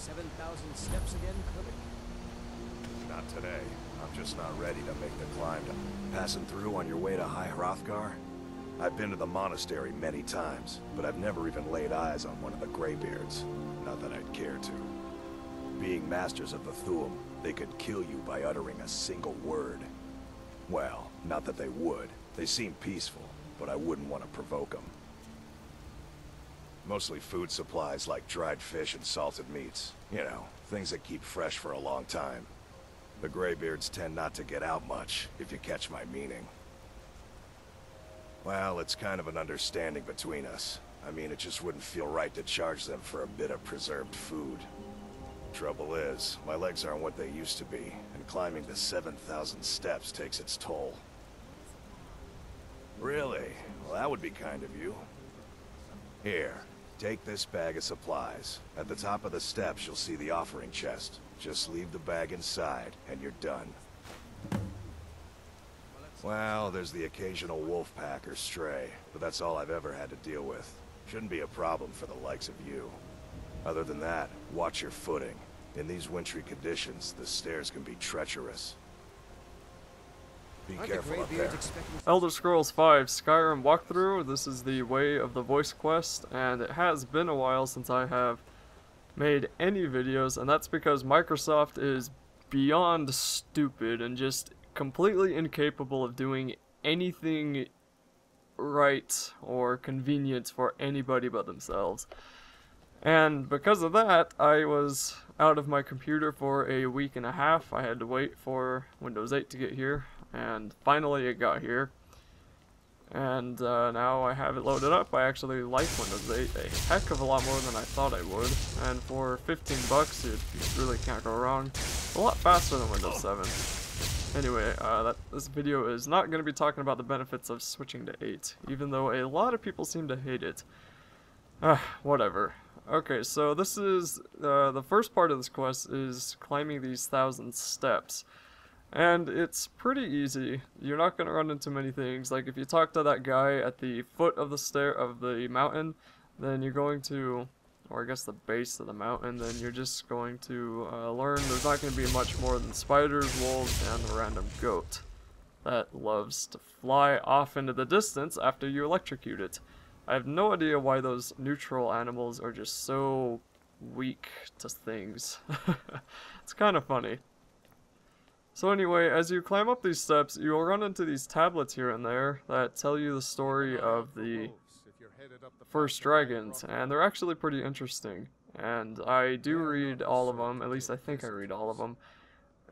7,000 steps again, Kirby? Not today. I'm just not ready to make the climb. Passing through on your way to HROTHGAR? I've been to the monastery many times, but I've never even laid eyes on one of the Greybeards. Not that I'd care to. Being masters of the Thuum, they could kill you by uttering a single word. Well, not that they would. They seem peaceful, but I wouldn't want to provoke them. Mostly food supplies like dried fish and salted meats. You know, things that keep fresh for a long time. The Greybeards tend not to get out much, if you catch my meaning. Well, it's kind of an understanding between us. I mean, it just wouldn't feel right to charge them for a bit of preserved food. Trouble is, my legs aren't what they used to be, and climbing the 7,000 steps takes its toll. Really? Well, that would be kind of you. Here, take this bag of supplies. At the top of the steps, you'll see the offering chest. Just leave the bag inside, and you're done. Well, there's the occasional wolf pack or stray, but that's all I've ever had to deal with. Shouldn't be a problem for the likes of you. Other than that, watch your footing. In these wintry conditions, the stairs can be treacherous. Be careful up there. Elder Scrolls V Skyrim walkthrough. This is the Way of the Voice quest, and it has been a while since I have made any videos, and that's because Microsoft is beyond stupid and just completely incapable of doing anything right or convenient for anybody but themselves. And because of that, I was out of my computer for a week and a half. I had to wait for Windows 8 to get here, and finally it got here. And now I have it loaded up. I actually like Windows 8 a heck of a lot more than I thought I would. And for 15 bucks, you really can't go wrong. A lot faster than Windows 7. Anyway, this video is not going to be talking about the benefits of switching to 8, even though a lot of people seem to hate it. Whatever. Okay, so this is, the first part of this quest is climbing these 1,000 steps. And it's pretty easy. You're not going to run into many things. Like, if you talk to that guy at the foot of the mountain, then you're going to, or I guess the base of the mountain, then you're just going to learn there's not going to be much more than spiders, wolves, and a random goat that loves to fly off into the distance after you electrocute it. I have no idea why those neutral animals are just so weak to things. It's kind of funny. So anyway, as you climb up these steps, you will run into these tablets here and there that tell you the story of the first dragons, and they're actually pretty interesting. And I do read all of them, at least I think I read all of them.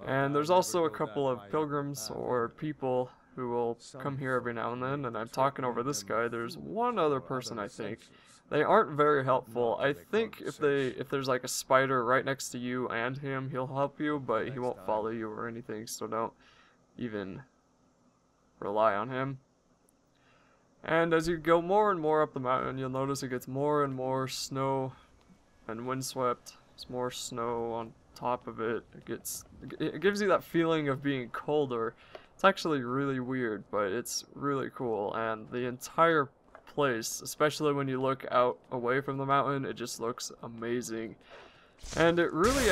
And there's also a couple of pilgrims or people who will come here every now and then, and I'm talking over this guy. There's one other person, I think. They aren't very helpful. I think if there's like a spider right next to you and him, he'll help you, but he won't follow you or anything, so don't even rely on him. And as you go more and more up the mountain, you'll notice it gets more and more snow and windswept. There's more snow on top of it. It gives you that feeling of being colder. It's actually really weird, but it's really cool, and the entire place, especially when you look out away from the mountain, it just looks amazing. And it really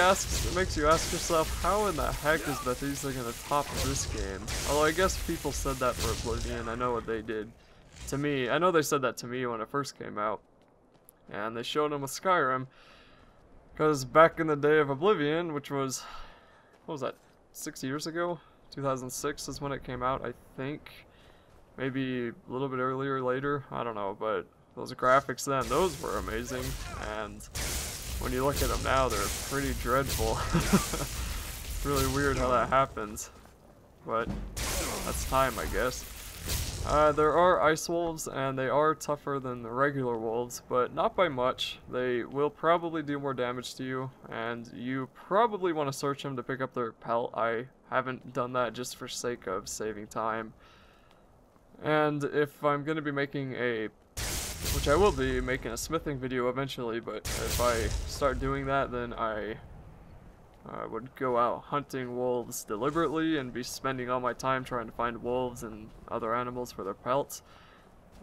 makes you ask yourself, how in the heck is Bethesda gonna top this game? Although I guess people said that for Oblivion. I know what they did to me. I know they said that to me when it first came out, and they showed them with Skyrim, because back in the day of Oblivion, which was, what was that, 6 years ago? 2006 is when it came out, I think. Maybe a little bit earlier or later, I don't know, but those graphics then, those were amazing, and when you look at them now, they're pretty dreadful. It's really weird how that happens, but that's time, I guess. There are ice wolves, and they are tougher than the regular wolves, but not by much. They will probably do more damage to you, and you probably want to search them to pick up their pelt. I haven't done that just for sake of saving time. And if I'm going to be making which I will be making a smithing video eventually, but if I start doing that, then I would go out hunting wolves deliberately and be spending all my time trying to find wolves and other animals for their pelts.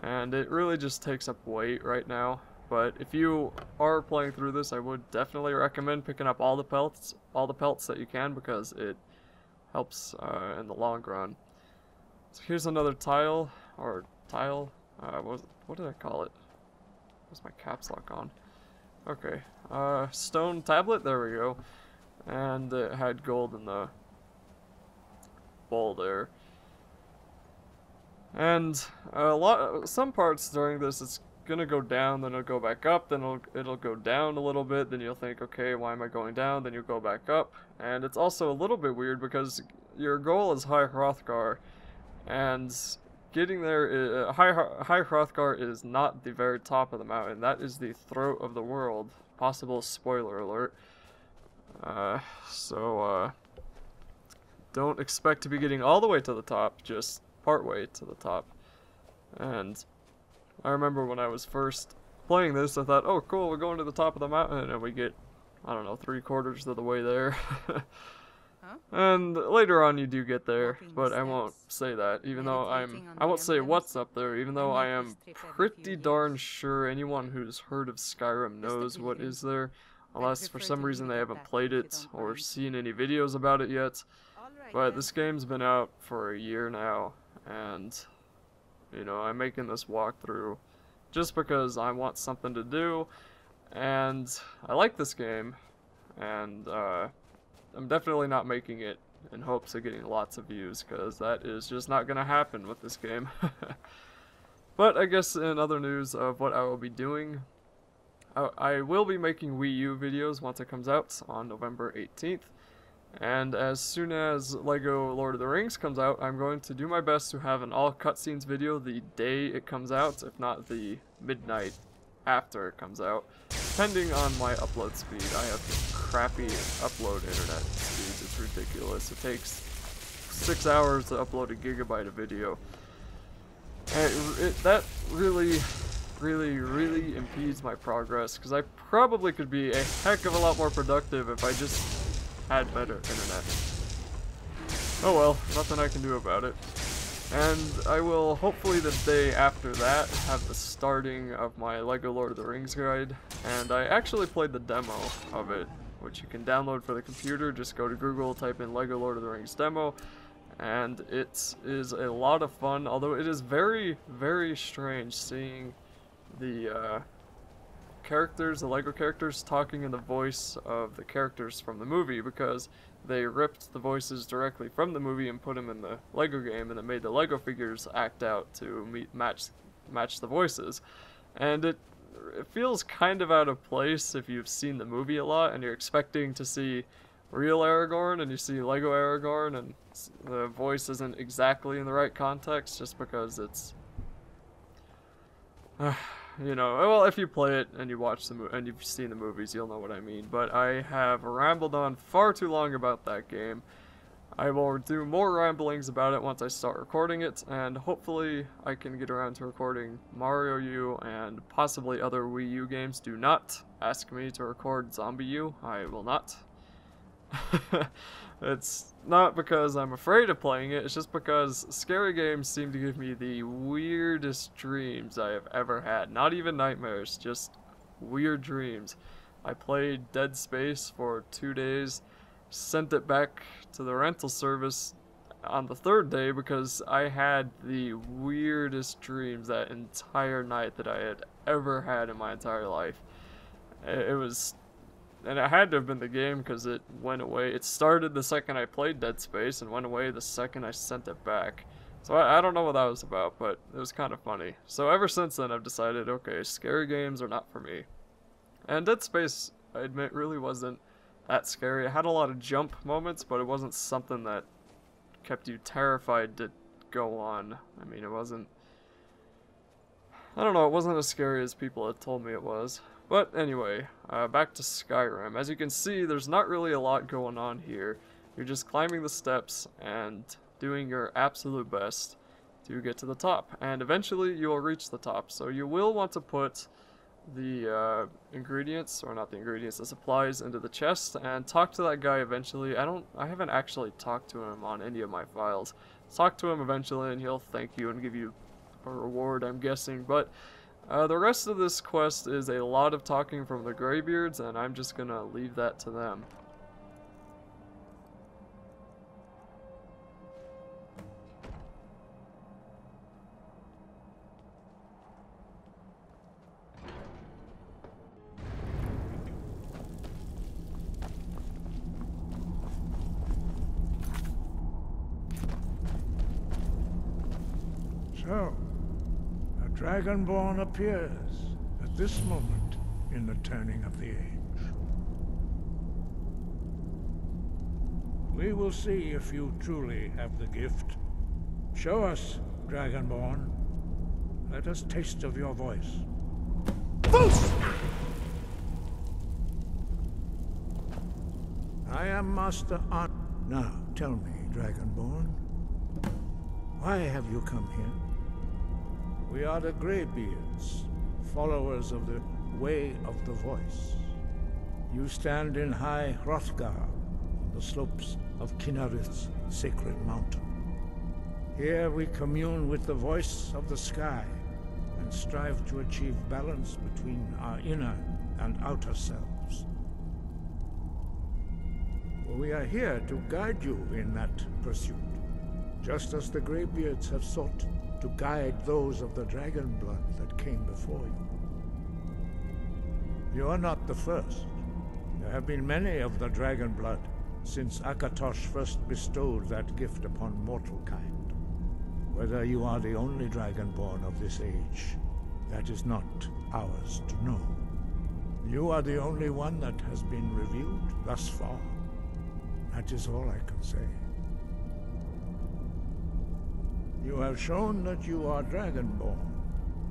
And it really just takes up weight right now. But if you are playing through this, I would definitely recommend picking up all the pelts that you can, because it helps in the long run. So here's another tile. What did I call it? Where's my caps lock on? Okay, stone tablet, there we go. And it had gold in the bowl there. And some parts during this, it's gonna go down, then it'll go back up, then it'll go down a little bit, then you'll think, okay, why am I going down? Then you'll go back up. And it's also a little bit weird because your goal is High HROTHGAR, and getting there, High HROTHGAR is not the very top of the mountain. That is the throat of the world. Possible spoiler alert. Don't expect to be getting all the way to the top, just part way to the top. And I remember when I was first playing this, I thought, oh cool, we're going to the top of the mountain, and we get, I don't know, 3/4 of the way there. Huh? And later on you do get there, Walking but the I won't steps, say that, even though meditating on I won't the say emblems, what's up there, even though I make am this trip every pretty few darn years. sure anyone who's heard of Skyrim Just a knows what pilgrim. is there, unless for prefer some to reason leave they it at haven't that, played if you it don't or mind. seen any videos about it yet. Alright But then. this game's been out for a year now, and, you know, I'm making this walkthrough just because I want something to do, and I like this game, and I'm definitely not making it in hopes of getting lots of views, because that is just not going to happen with this game. But I guess in other news of what I will be doing, I will be making Wii U videos once it comes out on November 18th. And as soon as LEGO Lord of the Rings comes out, I'm going to do my best to have an all cutscenes video the day it comes out, if not the midnight after it comes out, depending on my upload speed. I have crappy upload internet speeds, it's ridiculous. It takes 6 hours to upload a gigabyte of video. And that really impedes my progress, because I probably could be a heck of a lot more productive if I just had better internet. Oh well, nothing I can do about it. And I will, hopefully the day after that, have the starting of my LEGO Lord of the Rings guide. And I actually played the demo of it, which you can download for the computer. Just go to Google, type in LEGO Lord of the Rings demo, and it is a lot of fun, although it is very, very strange seeing the characters, the LEGO characters, talking in the voice of the characters from the movie, because they ripped the voices directly from the movie and put them in the LEGO game, and it made the LEGO figures act out to match the voices. And it feels kind of out of place if you've seen the movie a lot and you're expecting to see real Aragorn and you see LEGO Aragorn and the voice isn't exactly in the right context, just because it's you know, well, if you play it and you watch and you've seen the movies, you'll know what I mean. But I have rambled on far too long about that game. I will do more ramblings about it once I start recording it, and hopefully I can get around to recording Mario U and possibly other Wii U games. Do not ask me to record Zombie U. I will not. It's not because I'm afraid of playing it, it's just because scary games seem to give me the weirdest dreams I have ever had. Not even nightmares, just weird dreams. I played Dead Space for 2 days, sent it back to the rental service on the 3rd day because I had the weirdest dreams that entire night that I had ever had in my entire life. It was... And it had to have been the game because it went away. It started the second I played Dead Space and went away the second I sent it back. So I don't know what that was about, but it was kind of funny. So ever since then I've decided, okay, scary games are not for me. And Dead Space, I admit, really wasn't that scary. It had a lot of jump moments, but it wasn't something that kept you terrified to go on. I mean, it wasn't... I don't know, it wasn't as scary as people had told me it was. But anyway, back to Skyrim. As you can see, there's not really a lot going on here. You're just climbing the steps and doing your absolute best to get to the top. And eventually you will reach the top. So you will want to put the ingredients, or not the ingredients, the supplies into the chest and talk to that guy eventually. I haven't actually talked to him on any of my files. Talk to him eventually and he'll thank you and give you a reward, I'm guessing. But The rest of this quest is a lot of talking from the Greybeards, and I'm just gonna leave that to them. So, a Dragonborn appears at this moment in the turning of the age. We will see if you truly have the gift. Show us, Dragonborn. Let us taste of your voice. Foos! I am Master An. Now, tell me, Dragonborn, why have you come here? We are the Greybeards, followers of the Way of the Voice. You stand in High HROTHGAR, on the slopes of Kinarith's sacred mountain. Here we commune with the voice of the sky and strive to achieve balance between our inner and outer selves. We are here to guide you in that pursuit, just as the Greybeards have sought to guide those of the dragon blood that came before you. You are not the first. There have been many of the dragon blood since Akatosh first bestowed that gift upon mortal kind. Whether you are the only dragonborn of this age, that is not ours to know. You are the only one that has been revealed thus far. That is all I can say. You have shown that you are Dragonborn.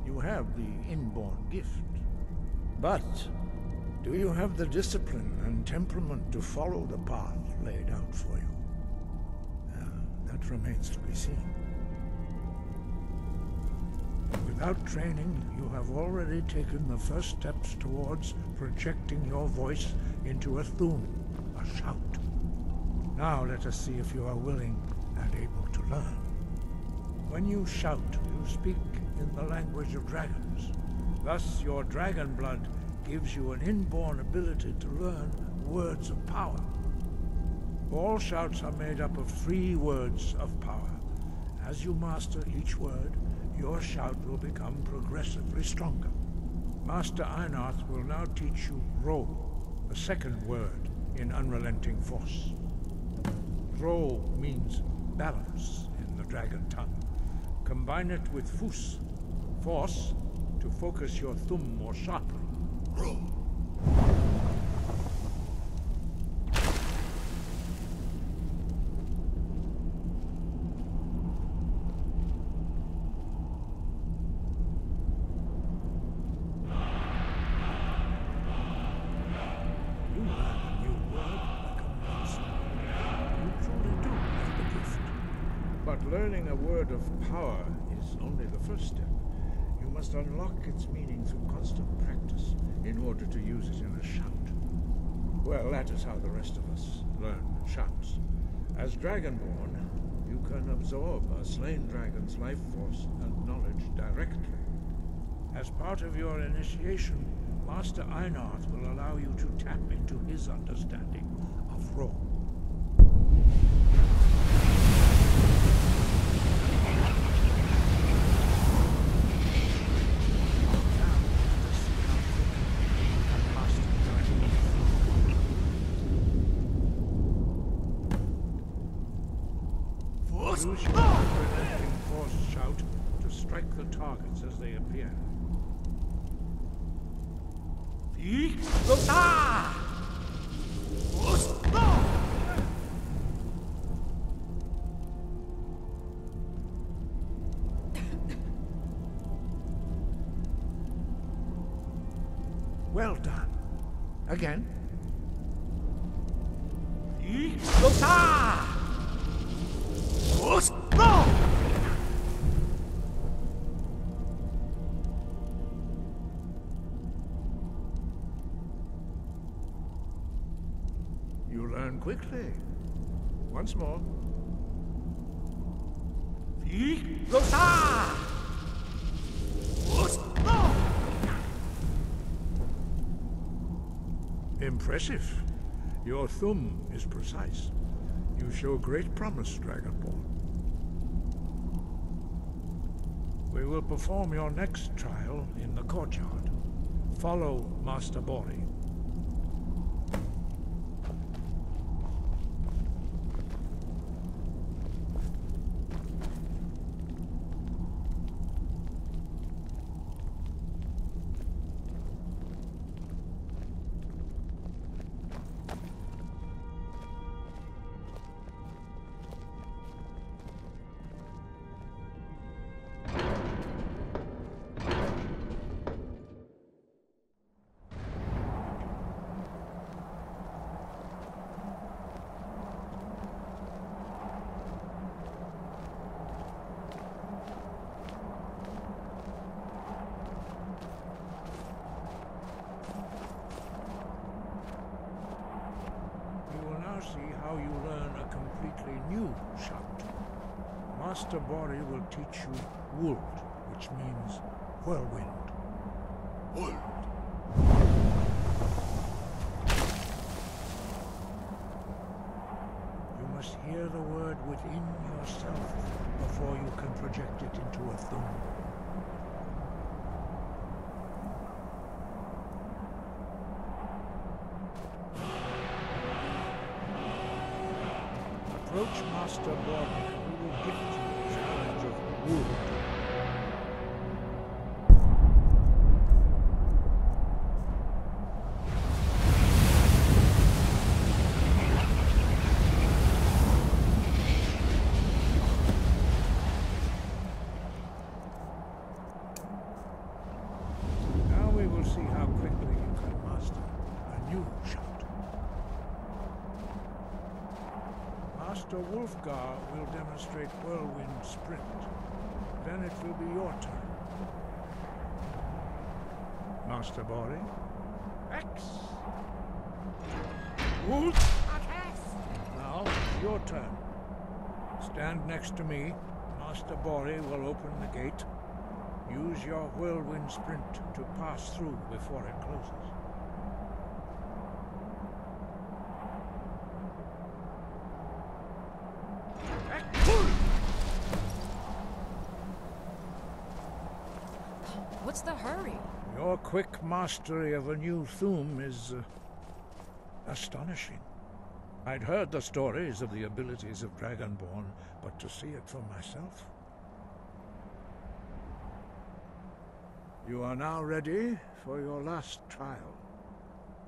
You have the inborn gift. But do you have the discipline and temperament to follow the path laid out for you? That remains to be seen. Without training, you have already taken the first steps towards projecting your voice into a thum, a shout. Now let us see if you are willing and able to learn. When you shout, you speak in the language of dragons. Thus, your dragon blood gives you an inborn ability to learn words of power. All shouts are made up of 3 words of power. As you master each word, your shout will become progressively stronger. Master Einarth will now teach you Ro, the second word in Unrelenting Force. Ro means balance in the dragon tongue. Combine it with Fus, force, to focus your thumb more sharply. Ro. Learning a word of power is only the first step. You must unlock its meaning through constant practice in order to use it in a shout. Well, that is how the rest of us learn shouts. As Dragonborn, you can absorb a slain dragon's life force and knowledge directly. As part of your initiation, Master Einarth will allow you to tap into his understanding of Ro. Use your unrelenting force shout to strike the targets as they appear. Well done. Again. You learn quickly. Once more. Impressive. Your thum is precise. You show great promise, Dragonborn. We will perform your next trial in the courtyard. Follow Master Bori. See how you learn a completely new shout. Master Bori will teach you Wuld, which means whirlwind. Wuld. You must hear the word within yourself before you can project it into a thum. Approach Master Bori, who will gift you the challenge of Wuld. Now we will see how quickly you can master a new shout. Master Wulfgar will demonstrate Whirlwind Sprint. Then it will be your turn. Master Bori. X. Wulf. Now, your turn. Stand next to me. Master Bori will open the gate. Use your Whirlwind Sprint to pass through before it closes. What's the hurry? Your quick mastery of a new thum is astonishing. I'd heard the stories of the abilities of Dragonborn, but to see it for myself. You are now ready for your last trial.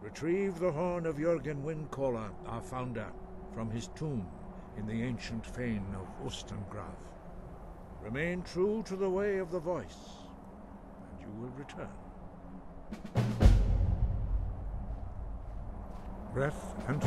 Retrieve the horn of Jürgen Windcaller, our founder, from his tomb in the ancient fane of Ustengrav. Remain true to the way of the voice, and you will return. Breath and